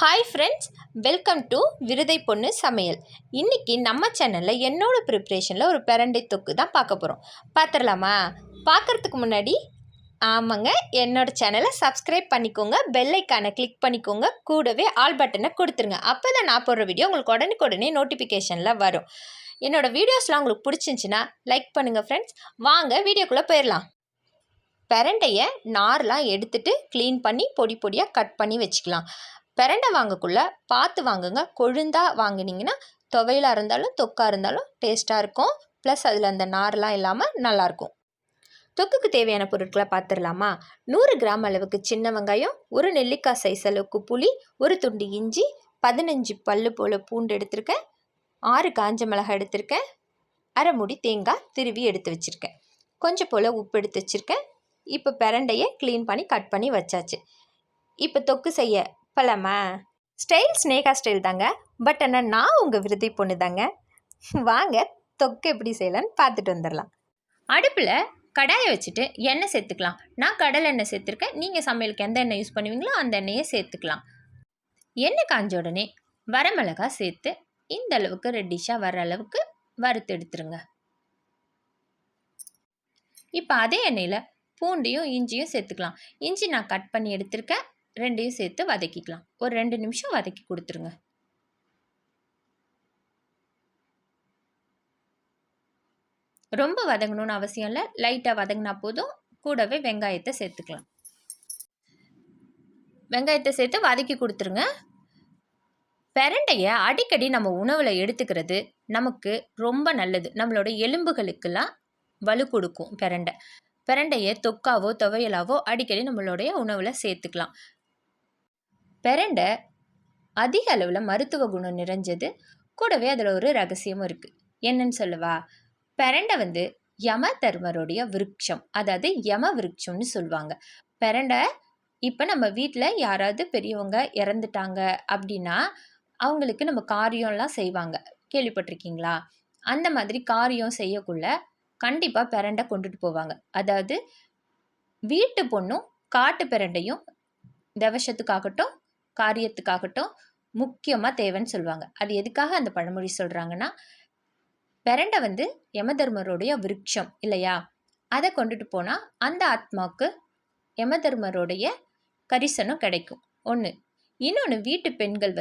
Hi friends, welcome to விருதை பொண்ணு சமையல். இன்றைக்கி நம்ம சேனலில் என்னோட ப்ரிப்ரேஷனில் ஒரு பிரண்டை தொக்கு தான் பார்க்க போகிறோம். பார்த்துடலாமா? பார்க்குறதுக்கு முன்னாடி ஆமாங்க, என்னோடய சேனலை சப்ஸ்கிரைப் பண்ணிக்கோங்க, பெல் ஐக்கானை கிளிக் பண்ணிக்கோங்க, கூடவே ஆல் பட்டனை கொடுத்துருங்க. அப்போ தான் நான் போடுற வீடியோ உங்களுக்கு உடனுக்குடனே நோட்டிஃபிகேஷனில் வரும். என்னோடய வீடியோஸ்லாம் உங்களுக்கு பிடிச்சிருந்துச்சின்னா லைக் பண்ணுங்கள் ஃப்ரெண்ட்ஸ். வாங்க வீடியோக்குள்ளே போயிடலாம். பிரண்டையை நார்லாம் எடுத்துகிட்டு க்ளீன் பண்ணி பொடி பொடியாக கட் பண்ணி வச்சுக்கலாம். பிரண்டை வாங்கக்குள்ளே பார்த்து வாங்குங்க. கொழுந்தாக வாங்கினீங்கன்னா துவையலாக இருந்தாலும் தொக்காக இருந்தாலும் டேஸ்ட்டாக இருக்கும். ப்ளஸ் அதில் அந்த நார்லாம் இல்லாமல் நல்லாயிருக்கும். தொக்குக்கு தேவையான பொருட்களை பார்த்துடலாமா? 100 கிராம் அளவுக்கு சின்ன வெங்காயம், ஒரு நெல்லிக்காய் சைஸ் அளவுக்கு புளி, ஒரு துண்டு இஞ்சி, 15 பல்லு போல் பூண்டு எடுத்திருக்கேன், 6 காஞ்ச மிளகாய் எடுத்திருக்கேன், அரை மூடி தேங்காய் திருவி எடுத்து வச்சுருக்கேன், கொஞ்சம் போல் உப்பு எடுத்து வச்சுருக்கேன். இப்போ பிரண்டையை க்ளீன் பண்ணி கட் பண்ணி வச்சாச்சு. இப்போ தொக்கு செய்ய பலமா ஸ்டைல் ஸ்னேகா ஸ்டைல் தாங்க. பட் ஆனால் நான் உங்கள் விருதை பொண்ணு தாங்க. வாங்க தொக்கு எப்படி செய்யலான்னு பார்த்துட்டு வந்துடலாம். அடுப்பில் கடாயை வச்சுட்டு எண்ணெய் சேர்த்துக்கலாம். நான் கடலை எண்ணெய் சேர்த்துருக்கேன். நீங்கள் சமையலுக்கு எந்த எண்ணெய் யூஸ் பண்ணுவீங்களோ அந்த எண்ணெயை சேர்த்துக்கலாம். எண்ணெய் காஞ்ச உடனே வரமிளகா சேர்த்து இந்த அளவுக்கு ரெட்டிஷாக வர அளவுக்கு வறுத்து எடுத்துருங்க. இப்போ அதே எண்ணெயில் பூண்டையும் இஞ்சியும் சேர்த்துக்கலாம். இஞ்சி நான் கட் பண்ணி எடுத்திருக்கேன். ரெண்டையும் சேர்த்து வதக்கிக்கலாம். ஒரு 2 நிமிஷம் வதக்கி கொடுத்துருங்க. ரொம்ப வதங்கணும்னு அவசியம் இல்லை, லைட்டாக வதங்கினா போதும். கூடவே வெங்காயத்தை சேர்த்துக்கலாம். வெங்காயத்தை சேர்த்து வதக்கி கொடுத்துருங்க. பிரண்டையை அடிக்கடி நம்ம உணவில் எடுத்துக்கிறது நமக்கு ரொம்ப நல்லது. நம்மளோட எலும்புகளுக்கெல்லாம் வலு கொடுக்கும். பிரண்டையை தொக்காவோ துவையலாவோ அடிக்கடி நம்மளுடைய உணவில் சேர்த்துக்கலாம். பிரண்டை அதிக அளவில் மருத்துவ குணம் நிறைஞ்சது. கூடவே அதில் ஒரு ரகசியமும் இருக்குது. என்னன்னு சொல்லவா? பிரண்டை யம தர்மருடைய விருட்சம், அதாவது யம விருட்சம்னு சொல்லுவாங்க. பிரண்டை இப்போ நம்ம வீட்டில் யாராவது பெரியவங்க இறந்துட்டாங்க அப்படின்னா அவங்களுக்கு நம்ம காரியம்லாம் செய்வாங்க. கேள்விப்பட்டிருக்கீங்களா? அந்த மாதிரி காரியம் செய்யக்குள்ள கண்டிப்பாக பிரண்டை கொண்டுட்டு போவாங்க. அதாவது வீட்டு பொண்ணும் காட்டு பிரண்டையும் தவசத்துக்காகட்டும் காரியத்துக்காகட்டும் முக்கியமாக தேவைன்னு சொல்லுவாங்க. அது எதுக்காக அந்த பழமொழி சொல்கிறாங்கன்னா, பிரண்டை யமதர்மருடைய விருட்சம் இல்லையா? அதை கொண்டுட்டு போனால் அந்த ஆத்மாவுக்கு யமதர்மருடைய கரிசனம் கிடைக்கும். ஒன்று. இன்னொன்று, வீட்டு பெண்கள்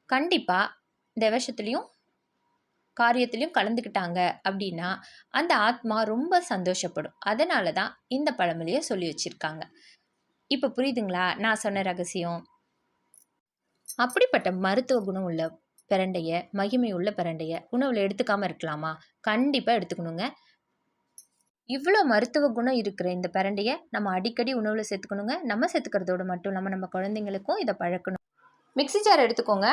கண்டிப்பாக தவசத்துலேயும் காரியத்துலேயும் கலந்துக்கிட்டாங்க அப்படின்னா அந்த ஆத்மா ரொம்ப சந்தோஷப்படும். அதனால தான் இந்த பழமொழியை சொல்லி வச்சுருக்காங்க. இப்போ புரியுதுங்களா நான் சொன்ன ரகசியம்? அப்படிப்பட்ட மருத்துவ குணம் உள்ள பிரண்டையை, மகிமை உள்ள பிரண்டையை உணவில் எடுத்துக்காமல் இருக்கலாமா? கண்டிப்பாக எடுத்துக்கணுங்க. இவ்வளோ மருத்துவ குணம் இருக்கிற இந்த பிரண்டையை நம்ம அடிக்கடி உணவில் சேர்த்துக்கணுங்க. நம்ம சேர்த்துக்கிறதோடு மட்டும் இல்லாமல் நம்ம குழந்தைங்களுக்கும் இதை பழக்கணும். மிக்சி ஜார் எடுத்துக்கோங்க.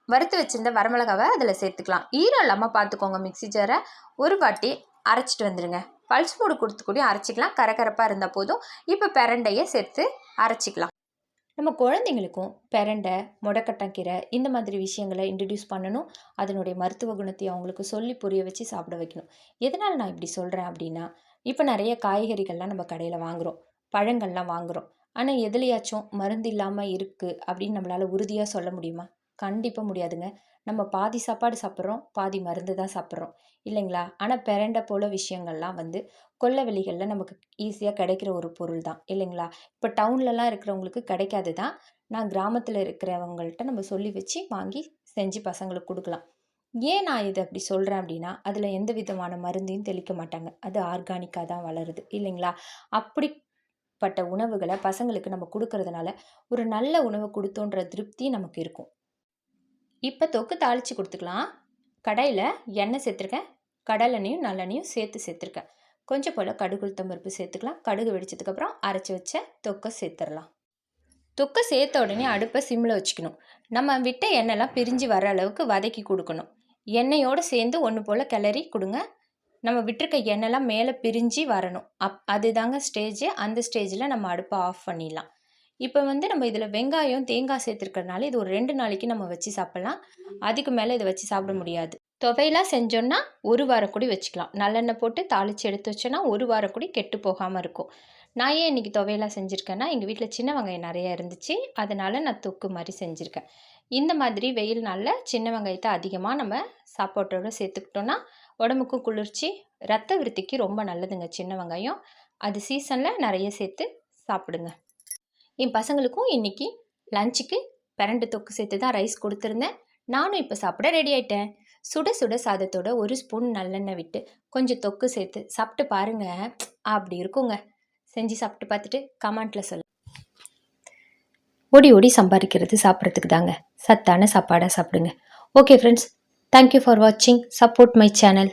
வறுத்து வச்சுருந்த வரமிளகாவை அதில் சேர்த்துக்கலாம். ஈரம் இல்லாமல் பார்த்துக்கோங்க. மிக்சி ஜாரை ஒரு வாட்டி அரைச்சிட்டு வந்துடுங்க. பல்ஸ் மூடு கொடுத்து கூட அரைச்சிக்கலாம். கரகரப்பாக இருந்தால் போதும். இப்போ பிரண்டையை சேர்த்து அரைச்சிக்கலாம். நம்ம குழந்தைங்களுக்கும் பிரண்டை, முடக்கட்டாnkீரை இந்த மாதிரி விஷயங்களை இன்ட்ரடியூஸ் பண்ணணும். அதனுடைய மருத்துவ குணத்தை அவங்களுக்கு சொல்லி புரிய வச்சு சாப்பிட வைக்கணும். எதனால் நான் இப்படி சொல்கிறேன் அப்படின்னா, இப்போ நிறைய காய்கறிகள்லாம் நம்ம கடையில் வாங்குகிறோம், பழங்கள்லாம் வாங்குகிறோம். ஆனால் எதுலையாச்சும் மருந்து இல்லாமல் இருக்குது அப்படின்னு நம்மளால் உறுதியாக சொல்ல முடியுமா? கண்டிப்பாக முடியாதுங்க. நம்ம பாதி சாப்பாடு சாப்பிட்றோம், பாதி மருந்து தான் சாப்பிட்றோம் இல்லைங்களா? ஆனால் பிரண்டை போல விஷயங்கள்லாம் கொல்லை வெளிகளில் நமக்கு ஈஸியாக கிடைக்கிற ஒரு பொருள் தான் இல்லைங்களா? இப்போ டவுன்லலாம் இருக்கிறவங்களுக்கு கிடைக்காது தான். நான் கிராமத்தில் இருக்கிறவங்கள்ட்ட நம்ம சொல்லி வச்சு வாங்கி செஞ்சு பசங்களுக்கு கொடுக்கலாம். ஏன் நான் இதை அப்படி சொல்கிறேன் அப்படின்னா, அதில் எந்த விதமான மருந்தையும் தெளிக்க மாட்டாங்க. அது ஆர்கானிக்காக தான் வளருது இல்லைங்களா? அப்படிப்பட்ட உணவுகளை பசங்களுக்கு நம்ம கொடுக்கறதுனால ஒரு நல்ல உணவு கொடுத்தோன்ற திருப்தி நமக்கு இருக்கும். இப்போ தொக்கு தாளித்து கொடுத்துக்கலாம். கடாயில் எண்ணெய் சேர்த்துருக்கேன். கடலெண்ணையும் நல்லெண்ணையும் சேர்த்துருக்கேன். கொஞ்சம் போல் கடுகு உளுத்தம் பருப்பு சேர்த்துக்கலாம். கடுகு வெடிச்சதுக்கப்புறம் அரைச்சி வச்ச தொக்கை சேர்த்துடலாம். தொக்கை சேர்த்த உடனே அடுப்பை சிம்மில் வச்சுக்கணும். நம்ம விட்ட எண்ணெய்லாம் பிரிஞ்சு வர அளவுக்கு வதக்கி கொடுக்கணும். எண்ணெயோடு சேர்ந்து ஒன்று போல் கிளறி கொடுங்க. நம்ம விட்டுருக்க எண்ணெய்லாம் மேலே பிரிஞ்சு வரணும். அதுதாங்க ஸ்டேஜ். அந்த ஸ்டேஜில் நம்ம அடுப்பை ஆஃப் பண்ணிடலாம். இப்போ நம்ம இதில் வெங்காயம் தேங்காய் சேர்த்துருக்கறனால இது ஒரு 2 நாளைக்கு நம்ம வச்சு சாப்பிட்லாம். அதுக்கு மேலே இதை வச்சு சாப்பிட முடியாது. துவையலாக செஞ்சோன்னா ஒரு வாரம் கூட வச்சுக்கலாம். நல்லெண்ணெய் போட்டு தாளித்து எடுத்து வச்சோன்னா ஒரு வாரம் கூட கெட்டு போகாமல் இருக்கும். நான் ஏன் இன்றைக்கி துவையலாக செஞ்சுருக்கேன்னா, எங்கள் வீட்டில் சின்ன வெங்காயம் நிறையா இருந்துச்சு. அதனால் நான் தொக்கு மாதிரி செஞ்சுருக்கேன். இந்த மாதிரி வெயில் நாளில் சின்ன வெங்காயத்தை அதிகமாக நம்ம சாப்பாட்டோடு சேர்த்துக்கிட்டோன்னா உடம்புக்கும் குளிர்ச்சி, ரத்த விருத்திக்கு ரொம்ப நல்லதுங்க சின்ன வெங்காயம். அது சீசனில் நிறைய சேர்த்து சாப்பிடுங்க. என் பசங்களுக்கும் இன்றைக்கி லஞ்சுக்கு பிரண்டை தொக்கு சேர்த்து தான் ரைஸ் கொடுத்துருந்தேன். நானும் இப்போ சாப்பிட ரெடி ஆகிட்டேன். சுட சுட சாதத்தோட ஒரு ஸ்பூன் நல்லெண்ணெய் விட்டு கொஞ்சம் தொக்கு சேர்த்து சாப்பிட்டு பாருங்கள், அப்படி இருக்குங்க. செஞ்சு சாப்பிட்டு பார்த்துட்டு கமெண்ட்டில் சொல்லு. ஓடி ஓடி சம்பாதிக்கிறது சாப்பிட்றதுக்கு தாங்க. சத்தான சாப்பாடாக சாப்பிடுங்க. ஓகே ஃப்ரெண்ட்ஸ், தேங்க்யூ ஃபார் வாட்சிங். Support my channel.